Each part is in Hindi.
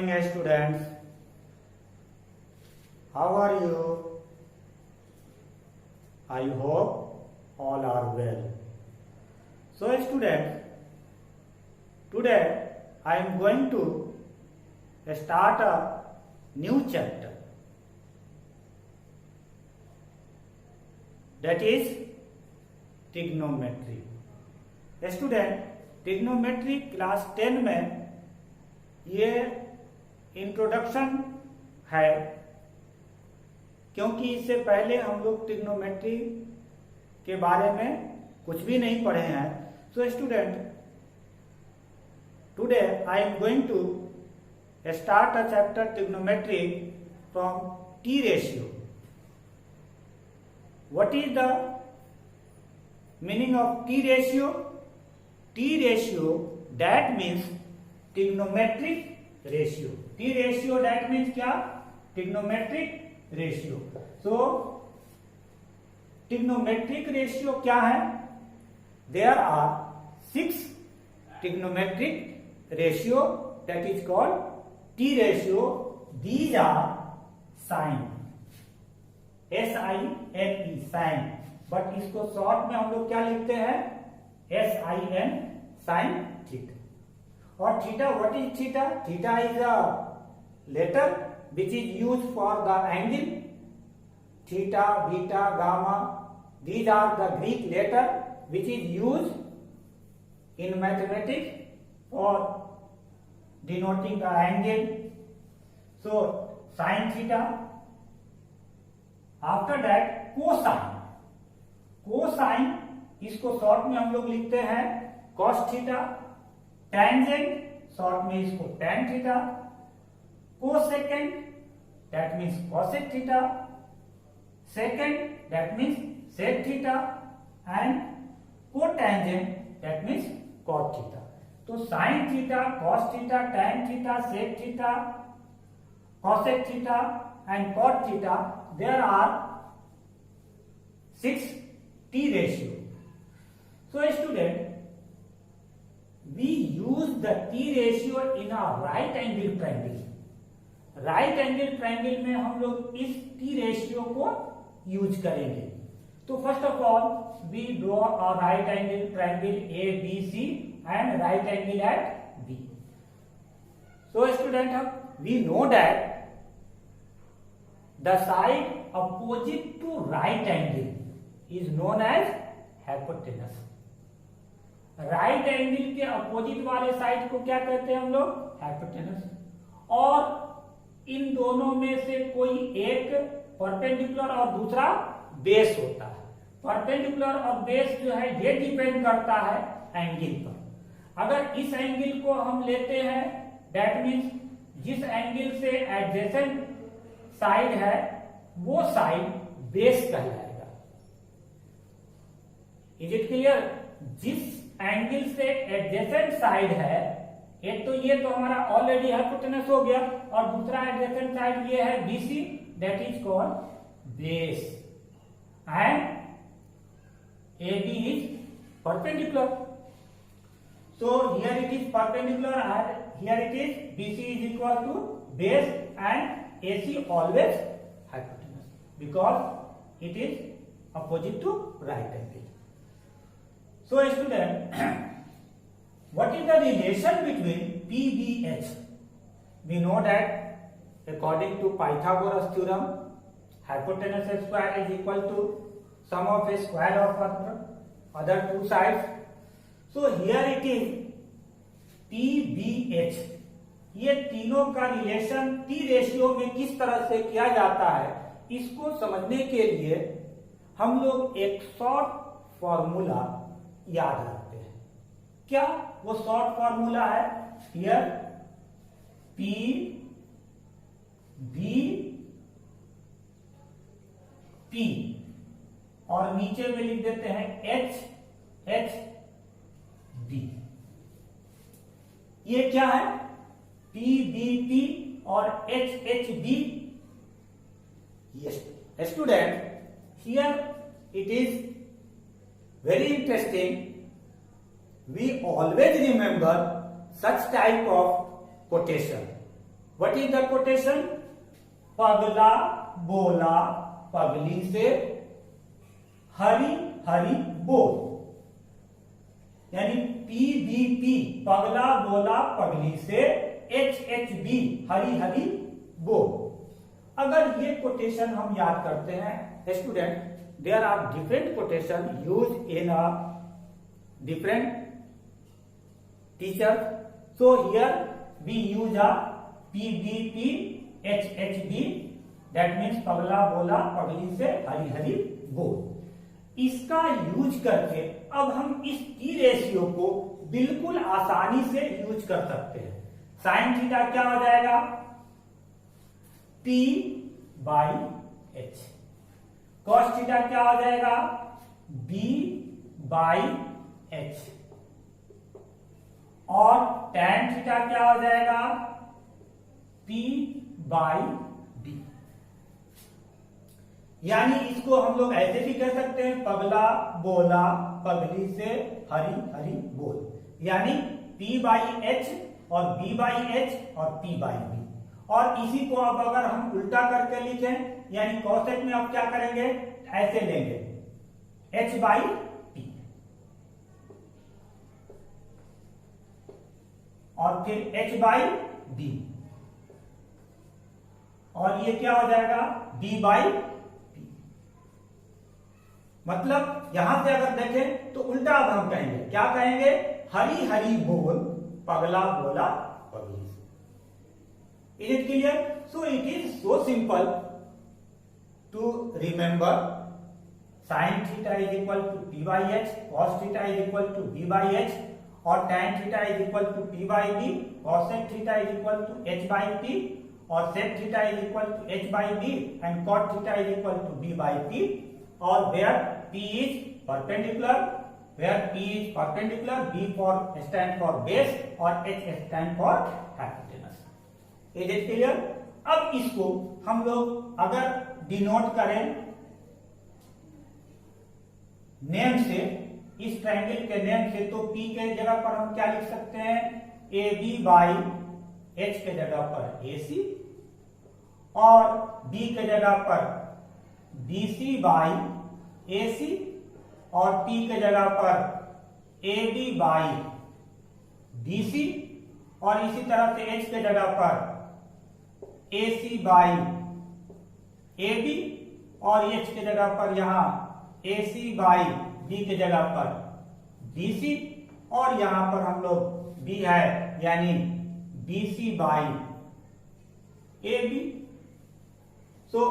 morning, students. How are you? I hope all are well. So, students, today I am going to start a new chapter, that is trigonometry. Student, trigonometry class 10 में ये इंट्रोडक्शन है, क्योंकि इससे पहले हम लोग ट्रिग्नोमेट्री के बारे में कुछ भी नहीं पढ़े हैं. So student, today I am going to start a chapter trigonometry from T ratio. What is the meaning of T ratio? T ratio that means trigonometric ratio. T ratio that means क्या? Trigonometric ratio. So trigonometric ratio क्या है? There are 6 trigonometric ratio that is called T ratio. These are sine, SINE, sine. But इसको शॉर्ट में हम लोग क्या लिखते हैं? SIN, sine theta. और theta, what is theta? Theta is a letter which is used for the angle. Theta, beta, gamma, these are the Greek letter which is used in mathematics for denoting the angle. So sin theta. After that cosine. Cosine इसको शॉर्ट में हम लोग लिखते हैं cos theta. Tangent शॉर्ट में इसको tan theta. Cosecant that means cosec theta. Secant that means sec theta. And cotangent that means cot theta. तो sin theta, cos theta, tan theta, sec theta, cosec theta and cot theta, there are 6 T ratio. So student, we use the T ratio in a right angle triangle. Right angle triangle में हम लोग इस टी रेशियो को यूज करेंगे. तो first of all we draw a right angle triangle ABC and right angle at B. So student, we know that the side opposite to right angle is known as hypotenuse. Right angle के अपोजिट वाले साइड को क्या कहते हैं हम लोग? हाइपोटेनस. और इन दोनों में से कोई एक परपेंडिकुलर और दूसरा बेस होता है. परपेंडिकुलर और बेस जो है ये डिपेंड करता है एंगल पर. अगर इस एंगल को हम लेते हैं, दैट मीन्स जिस एंगल से एडजेसेंट साइड है वो साइड बेस कहलाएगा. Is it clear? जिस एंगल से एडजेसेंट साइड है, एक तो ये तो हमारा ऑलरेडी हाइपोटेनस हो गया, और दूसरा एडजेसेंट साइड ये है BC, that is called base. And AB is perpendicular. So here it is perpendicular and here it is BC is equal to base and AC always hypotenuse because it is opposite to right angle. So student, what is the relation between PBH? We know that according to Pythagoras theorem, hypotenuse square is equal to sum of a square of other two sides. So here it is PBH. ये तीनों का रिलेशन टी रेशियो में किस तरह से किया जाता है, इसको समझने के लिए हम लोग एक शॉर्ट फॉर्मूला याद रखते हैं. क्या वो शॉर्ट फॉर्मूला है? हियर P B P और नीचे में लिख देते हैं H B. ये क्या है? P B P और H B. Yes, student, here it is very interesting. We always remember such type of quotation. What is the quotation? पगला बोला पगली से हरी हरी बोल, यानी PBP पगला बोला पगली से HHB हरी हरी बोल। अगर ये कोटेशन हम याद करते हैं student, there are different quotation use in a different teacher, so here we use a PBP HHB, that means पगला बोला पगली से हरी हरी बोल। इसका यूज करके अब हम इस टी रेशियो को बिल्कुल आसानी से यूज कर सकते हैं। साइन थीटा क्या हो जाएगा? P by H। Cos theta क्या हो जाएगा? B by H। और टैन थीटा क्या हो जाएगा? P by D। यानी इसको हम लोग ऐसे भी कह सकते हैं, पगला बोला पगली से हरी हरी बोल, यानी P बाई H और B बाई H और P बाई B। और इसी को अब अगर हम उल्टा करके लिखें, यानी कॉसेक में अब क्या करेंगे, ऐसे लेंगे H बाई P और फिर H बाई D, और ये क्या हो जाएगा? B बाई, मतलब यहां से अगर देखें तो उल्टा अब हम कहेंगे, क्या कहेंगे? हरी हरी बोल पगला बोला पगली से। Is it clear? So it is so simple to remember. Sine theta is equal to P by H, cos theta is equal to B by H, और tan theta is equal to P by B, cosec theta is equal to H by P, और sec theta is equal to H by B, and cot theta is equal to B by P। और where P is perpendicular, B for stand for base और H stand for hypotenuse। Is it clear? अब इसको हम लोग अगर डिनोट करें नेम से, इस ट्रायंगल के नेम से, तो P के जगह पर हम क्या लिख सकते हैं? AB बाई H के जगह पर AC, और B के जगह पर BC बाई AC, और T के जगह पर AB बाई BC, और इसी तरह से H के जगह पर AC बाई AB, और H के जगह पर यहां AC बाई B के जगह पर BC, और यहां पर हम लोग B है यानी BC by AB। So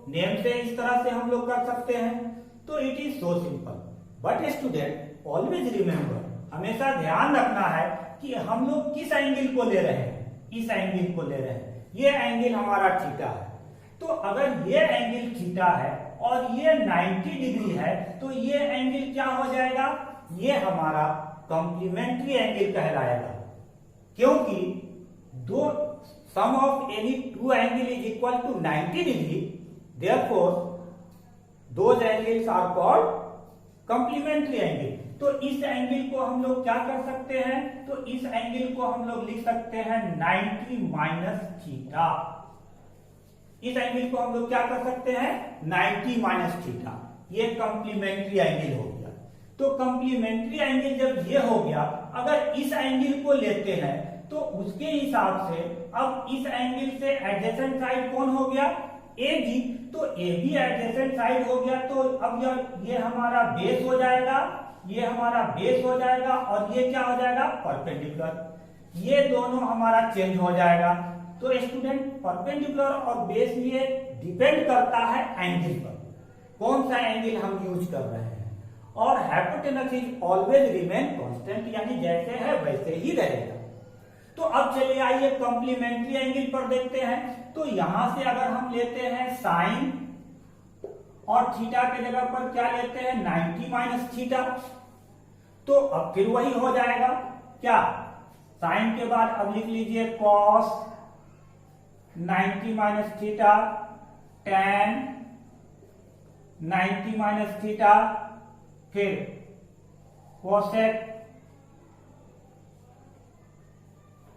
name से इस तरह से हम लोग कर सकते हैं। तो it is so simple, but student always remember, हमेशा ध्यान रखना है कि हम लोग किस एंगल को ले रहे हैं। इस एंगल को ले रहे हैं, ये एंगल हमारा थीटा है। तो अगर ये एंगल थीटा है और ये 90 डिग्री है, तो ये एंगल क्या हो जाएगा? ये हमारा कॉम्प्लीमेंट्री एंगल कहलाएगा, क्योंकि दो sum of any two angle is equal to 90 degree, therefore those angles are called complementary angle. तो इस एंगल को हम लोग क्या कर सकते हैं? तो इस एंगल को हम लोग लिख सकते हैं 90 माइनस थीटा। इस एंगल को हम लोग क्या कर सकते हैं? 90 माइनस थीटा। ये कॉम्प्लीमेंट्री एंगल हो गया। तो कॉम्प्लीमेंट्री एंगल जब ये हो गया, अगर इस एंगल को लेते हैं तो उसके हिसाब से अब इस एंगल से एडजेसेंट साइड कौन हो गया? AB। तो AB एडजेसेंट साइड हो गया, तो अब ये हमारा बेस हो जाएगा, ये हमारा बेस हो जाएगा, और ये क्या हो जाएगा? परपेंडिकुलर। ये दोनों हमारा चेंज हो जाएगा। तो स्टूडेंट, परपेंडिकुलर और बेस ये डिपेंड करता है एंगल पर, कौन सा एंगल हम यूज कर रहे हैं। और hypotenuse is always remain constant, यानी जैसे है वैसे ही रहेगा। तो अब चलिए आइए कॉम्प्लीमेंट्री एंगल पर देखते हैं। तो यहां से अगर हम लेते हैं साइन, और थीटा के जगह पर क्या लेते हैं? 90 माइनस थीटा। तो अब फिर वही हो जाएगा क्या? साइन के बाद अब लिख लीजिए cos 90 minus theta, tan 90 minus theta, फिर cosec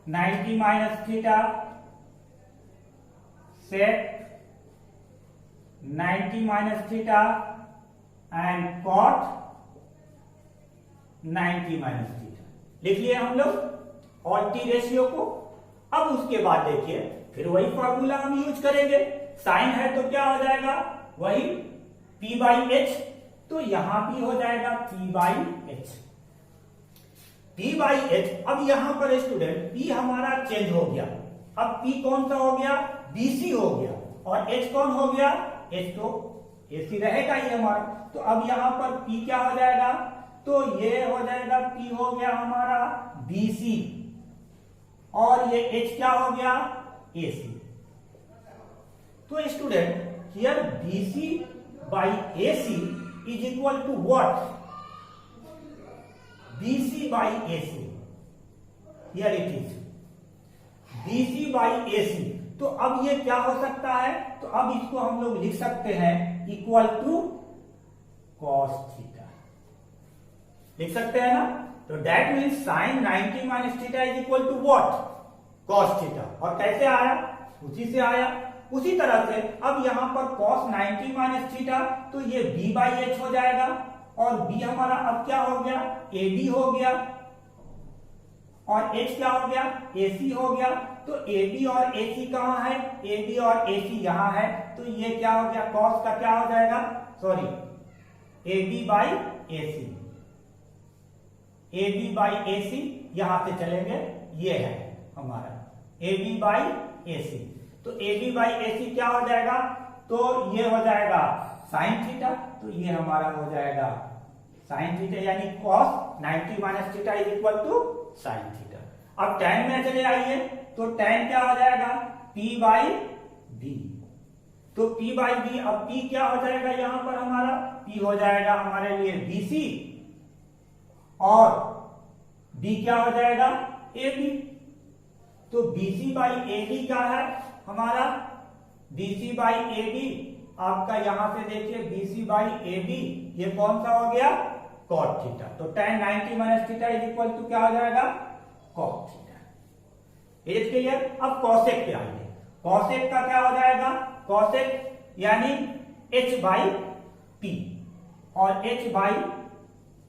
90 minus theta, sec 90 minus theta and cot 90 minus theta लिख लिए हम लोग और टी रेशियो को। अब उसके बाद देखिए फिर वही फॉर्मूला हम यूज करेंगे। साइन है तो क्या हो जाएगा, वही P बाई एच, तो यहां भी हो जाएगा P by H. P by H, अब यहां पर स्टूडेंट P हमारा चेंज हो गया। अब P कौन सा हो गया, BC हो गया, और H कौन हो गया, H तो AC रहेगा ही हमारा। तो अब यहां पर P क्या हो जाएगा, तो ये हो जाएगा P हो गया हमारा BC और ये H क्या हो गया, AC। तो student here BC by AC is equal to what, BC by AC, here it is BC by AC। तो अब ये क्या हो सकता है, तो अब इसको हम लोग लिख सकते हैं इक्वल टू कॉस थीटा, लिख सकते हैं ना। तो दैट मीन्स sine 90 minus theta is equal to what, cos theta. और कैसे आया, उसी से आया। उसी तरह से अब यहां पर कॉस 90 माइनस थीटा, तो ये b बाई एच हो जाएगा, और b हमारा अब क्या हो गया, AB हो गया, और h क्या हो गया, AC हो गया। तो AB और AC कहां है, AB और AC यहां है, तो ये क्या हो गया, cos का क्या हो जाएगा, sorry AB by AC, AB by AC यहां से चलेंगे, ये है हमारा AB बाई AC। तो AB बाई AC क्या हो जाएगा, तो ये हो जाएगा साइन थीटा, तो ये हमारा हो जाएगा साइन थीटा, यानी cos 90 minus theta is equal to sine theta. अब tan में चले आइए, तो tan क्या हो जाएगा, P बाई B। तो P बाई B, अब P क्या हो जाएगा यहां पर हमारा, P हो जाएगा हमारे लिए BC, और B क्या हो जाएगा, AB। तो BC बाई AB क्या है हमारा, BC बाई AB आपका यहां से देखिए BC बाई AB, ये कौन सा हो गया, cot थीटा। तो tan 90 minus theta is equal to क्या हो जाएगा, cot थीटा। Is clear. अब cosec पे आइए, cosec का क्या हो जाएगा, cosec यानी h बाई p, और h बाई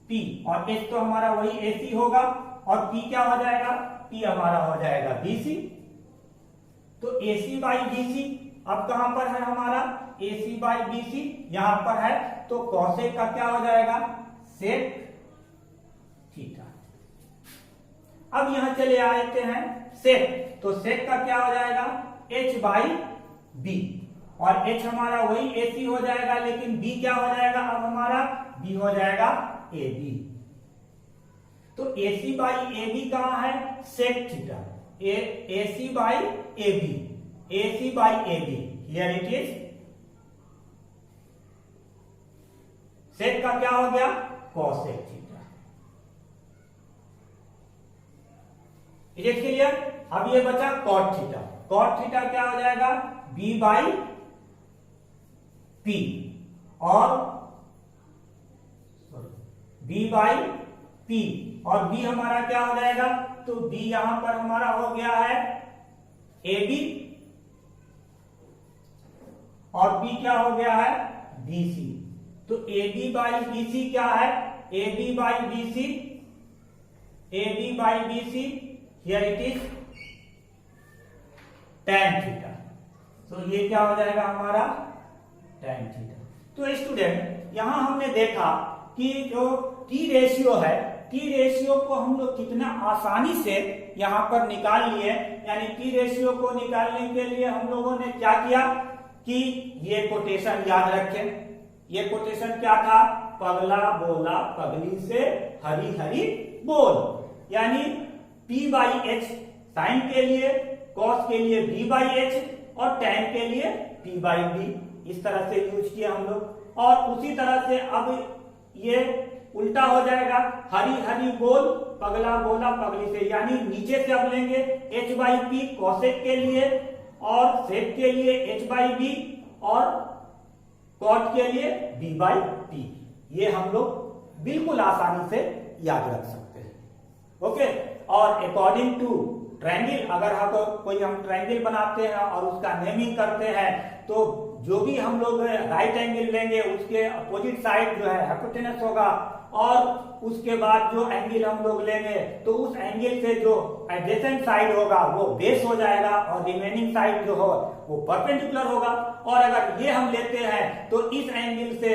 p, और h तो हमारा वही AC होगा, और p क्या हो जाएगा, p हमारा हो जाएगा BC। तो AC बाई BC अब कहां पर है हमारा, AC बाई BC यहां पर है, तो cosec का क्या हो जाएगा, sec थीटा। अब यहां चले आते हैं sec, तो sec का क्या हो जाएगा, h बाई b, और h हमारा वही AC हो जाएगा, लेकिन b क्या हो जाएगा, अब हमारा b हो जाएगा AB। तो AC बाई AB कहां है, sec theta, AC by AB, AC by AB, here it is sec का क्या हो गया, cosec theta. Is it clear. अब ये बचा cot थीटा, cot थीटा क्या हो जाएगा, B बाई P, और B बाई P, और B हमारा क्या हो जाएगा, तो B यहां पर हमारा हो गया है AB, और B क्या हो गया है, BC। तो AB बाई BC क्या है, AB by BC, AB by BC, here it is tan theta. तो ये क्या हो जाएगा हमारा, tan थीटा। तो स्टूडेंट यहां हमने देखा कि जो T रेशियो है, T रेशियो को हम लोग कितना आसानी से यहां पर निकाल लिए। यानी T रेशियो को निकालने के लिए हम लोगों ने क्या किया कि ये कोटेशन याद रखें। ये कोटेशन क्या था, पगला बोला पगली से हरी हरी बोल, यानी P बाई एच साइन के लिए, कॉस के लिए B बाई एच, और tan के लिए P बाई B, इस तरह से यूज किया हम लोग। और उसी तरह से अब ये उल्टा हो जाएगा, हरी हरी बोल पगला बोला पगली से, यानी नीचे से अब लेंगे h बाई पी कॉसेक के लिए, और सेक के लिए h बाई बी, और कॉट के लिए b बाई पी। ये हम लोग बिल्कुल आसानी से याद रख सकते हैं। ओके, और अकॉर्डिंग टू ट्रायंगल, अगर हम ट्रायंगल बनाते हैं और उसका नेमिंग करते हैं, तो जो भी हम लोग राइट एंगल लेंगे उसके अपोजिट साइड जो है हाइपोटेनस होगा, और उसके बाद जो एंगल हम लोग लेंगे तो उस एंगल से जो एडजेसेंट साइड होगा वो बेस हो जाएगा, और रिमेनिंग साइड जो हो वो परपेंडिकुलर होगा। और अगर ये हम लेते हैं तो इस एंगल से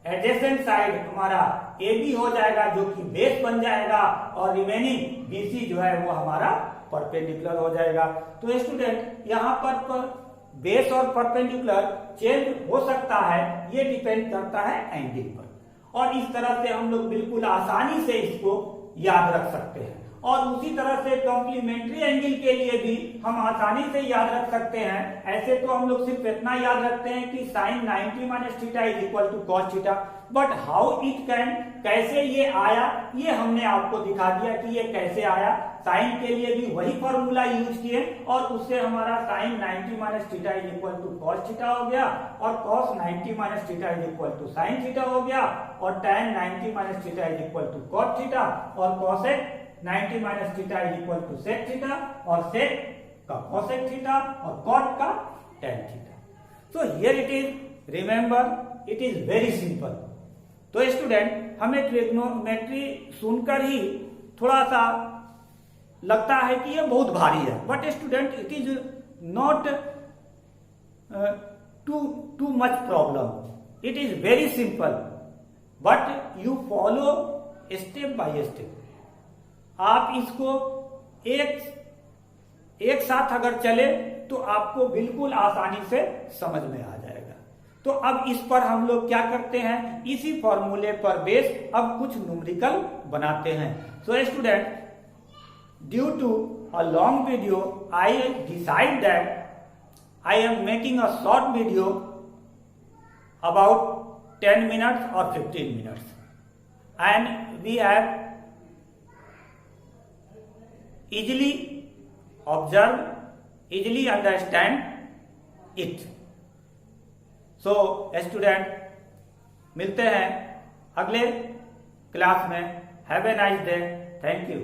एडजेसेंट साइड हमारा AB हो जाएगा, जो कि बेस बन जाएगा, और रिमेनिंग BC जो है वो हमारा परपेंडिकुलर हो जाएगा। तो स्टूडेंट यहाँ पर बेस और परपेंडिकुलर चेंज हो सकता है, ये डिपेंड करता है एंगल पर, और इस तरह से हम लोग बिल्कुल आसानी से इसको याद रख सकते हैं। और उसी तरह से कॉम्प्लीमेंट्री एंगल के लिए भी हम आसानी से याद रख सकते हैं। ऐसे तो हम लोग सिर्फ इतना याद रखते हैं कि sine 90 minus theta is equal to cos theta, but how it can, कैसे ये आया ये हमने आपको दिखा दिया कि ये कैसे आया। साइन के लिए भी वही फॉर्मूला यूज किए, और उससे हमारा sine 90 minus theta is equal to cos theta हो गया, और cos 90 minus theta is equal to sine theta हो गया, और tan 90 minus theta is equal to cot theta, और cosec 90 minus theta is equal to sec theta, और सेक का कॉसेक थीटा, और कॉट का tan theta. So here it is, remember it is very simple. तो स्टूडेंट हमें ट्रिग्नोमेट्री सुनकर ही थोड़ा सा लगता है कि ये बहुत भारी है, but student it is not too much problem, it is very simple, but you follow step by step. आप इसको एक साथ अगर चले तो आपको बिल्कुल आसानी से समझ में आ जाएगा। तो अब इस पर हम लोग क्या करते हैं, इसी फॉर्मूले पर बेस अब कुछ न्यूमेरिकल बनाते हैं। So student, due to a long video I decide that I am making a short video about 10 minutes or 15 minutes, and we have easily observe, easily understand it. So student, मिलते हैं अगले क्लास में। Have a nice day, thank you.